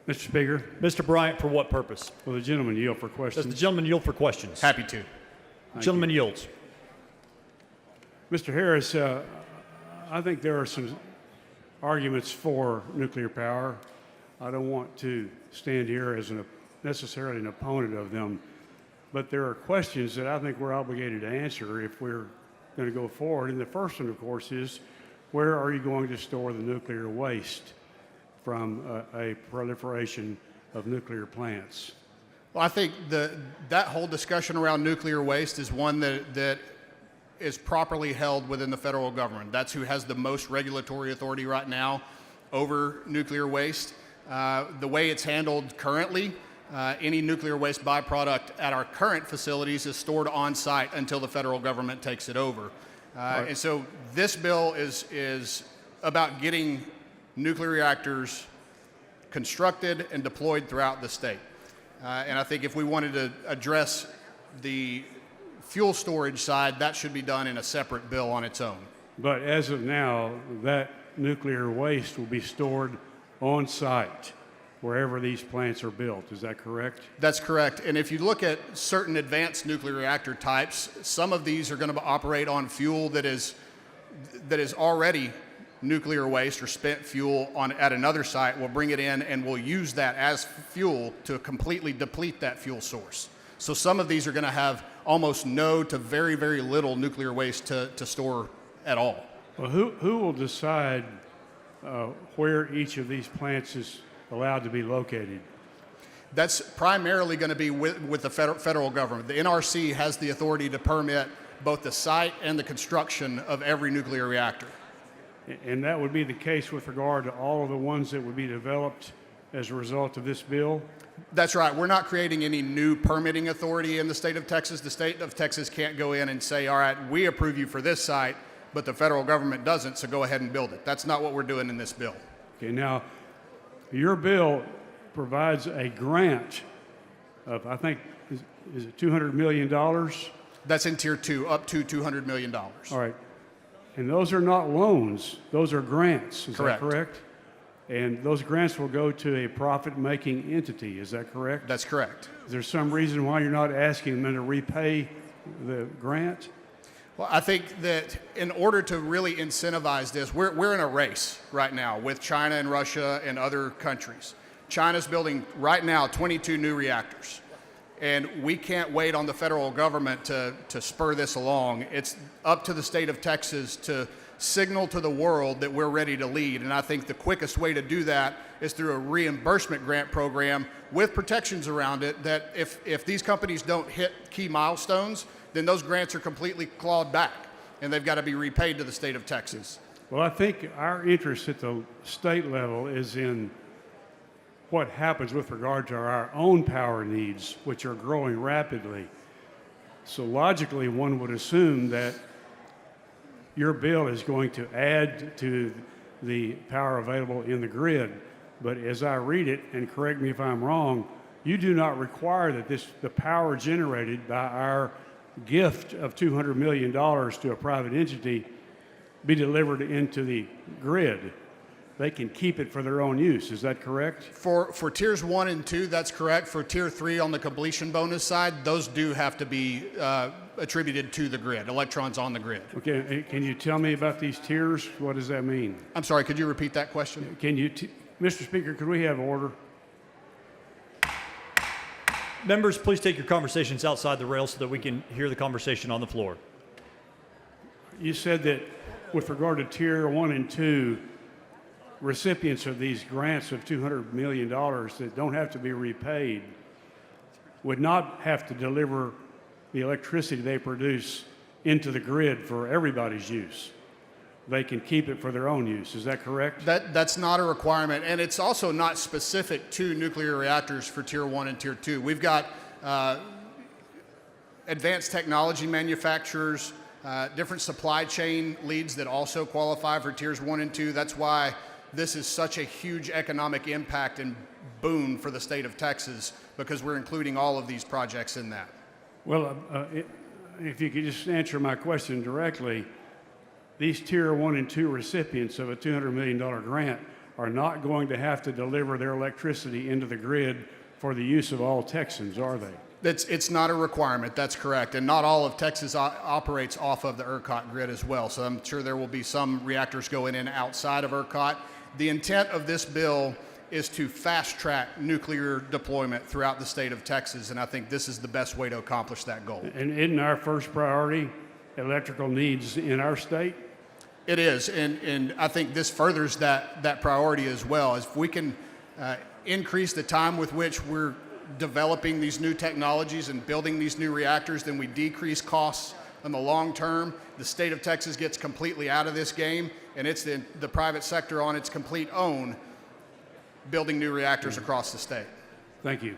Mr. Speaker, Mr. Bryant, for what purpose? will the gentleman yield for questions? Does the gentleman yield for questions? Happy to. Gentleman yields. Mr. Harris, I think there are some arguments for nuclear power. I don't want to stand here as necessarily an opponent of them, but there are questions that I think we're obligated to answer if we're going to go forward. And the first one, of course, is where are you going to store the nuclear waste from a proliferation of nuclear plants? Well, I think that whole discussion around nuclear waste is one that is properly held within the federal government. That's who has the most regulatory authority right now over nuclear waste. The way it's handled currently, any nuclear waste byproduct at our current facilities is stored on site until the federal government takes it over. Right. And so this bill is about getting nuclear reactors constructed and deployed throughout the state. And I think if we wanted to address the fuel storage side, that should be done in a separate bill on its own. But as of now, that nuclear waste will be stored on site wherever these plants are built. Is that correct? That's correct. And if you look at certain advanced nuclear reactor types, some of these are going to operate on fuel that is already nuclear waste or spent fuel at another site. We'll bring it in and we'll use that as fuel to completely deplete that fuel source. So some of these are going to have almost no to very, very little nuclear waste to store at all. Well, who will decide where each of these plants is allowed to be located? That's primarily going to be with the federal government. The NRC has the authority to permit both the site and the construction of every nuclear reactor. And that would be the case with regard to all of the ones that would be developed as a result of this bill? That's right. We're not creating any new permitting authority in the state of Texas. The state of Texas can't go in and say, all right, we approve you for this site, but the federal government doesn't, so go ahead and build it. That's not what we're doing in this bill. Okay, now, your bill provides a grant of, I think, is it $200 million? That's in Tier 2, up to $200 million. All right. And those are not loans. Those are grants. Is Correct. that correct? And those grants will go to a profit-making entity. Is that correct? That's correct. Is there some reason why you're not asking them to repay the grant? Well, I think that in order to really incentivize this, we're in a race right now with China and Russia and other countries. China's building right now 22 new reactors. And we can't wait on the federal government to spur this along. It's up to the state of Texas to signal to the world that we're ready to lead. And I think the quickest way to do that is through a reimbursement grant program with protections around it that if these companies don't hit key milestones, then those grants are completely clawed back and they've got to be repaid to the state of Texas. Well, I think our interest at the state level is in what happens with regard to our own power needs, which are growing rapidly. So logically, one would assume that your bill is going to add to the power available in the grid. But as I read it, and correct me if I'm wrong, you do not require that the power generated by our gift of $200 million to a private entity be delivered into the grid. They can keep it for their own use. Is that correct? For tiers 1 and 2, that's correct. For tier 3 on the completion bonus side, those do have to be attributed to the grid, electrons on the grid. Okay, can you tell me about these tiers? What does that mean? I'm sorry, could you repeat that question? Can you, Mr. Speaker, could we have order? Members, please take your conversations outside the rail so that we can hear the conversation on the floor. You said that with regard to tier 1 and 2, recipients of these grants of $200 million that don't have to be repaid would not have to deliver the electricity they produce into the grid for everybody's use. They can keep it for their own use. Is that correct? That's not a requirement, and it's also not specific to nuclear reactors for tier 1 and tier 2. We've got advanced technology manufacturers, different supply chain leads that also qualify for tiers 1 and 2. That's why this is such a huge economic impact and boon for the state of Texas, because we're including all of these projects in that. Well, if you could just answer my question directly, these tier 1 and 2 recipients of a $200 million grant are not going to have to deliver their electricity into the grid for the use of all Texans, are they? It's not a requirement, that's correct. And not all of Texas operates off of the ERCOT grid as well. So I'm sure there will be some reactors going in outside of ERCOT. The intent of this bill is to fast track nuclear deployment throughout the state of Texas. And I think this is the best way to accomplish that goal. And isn't our first priority electrical needs in our state? It is. And I think this furthers that priority as well. If we can increase the time with which we're developing these new technologies and building these new reactors, then we decrease costs in the long term. The state of Texas gets completely out of this game, and it's the private sector on its complete own building new reactors across the state. Thank you.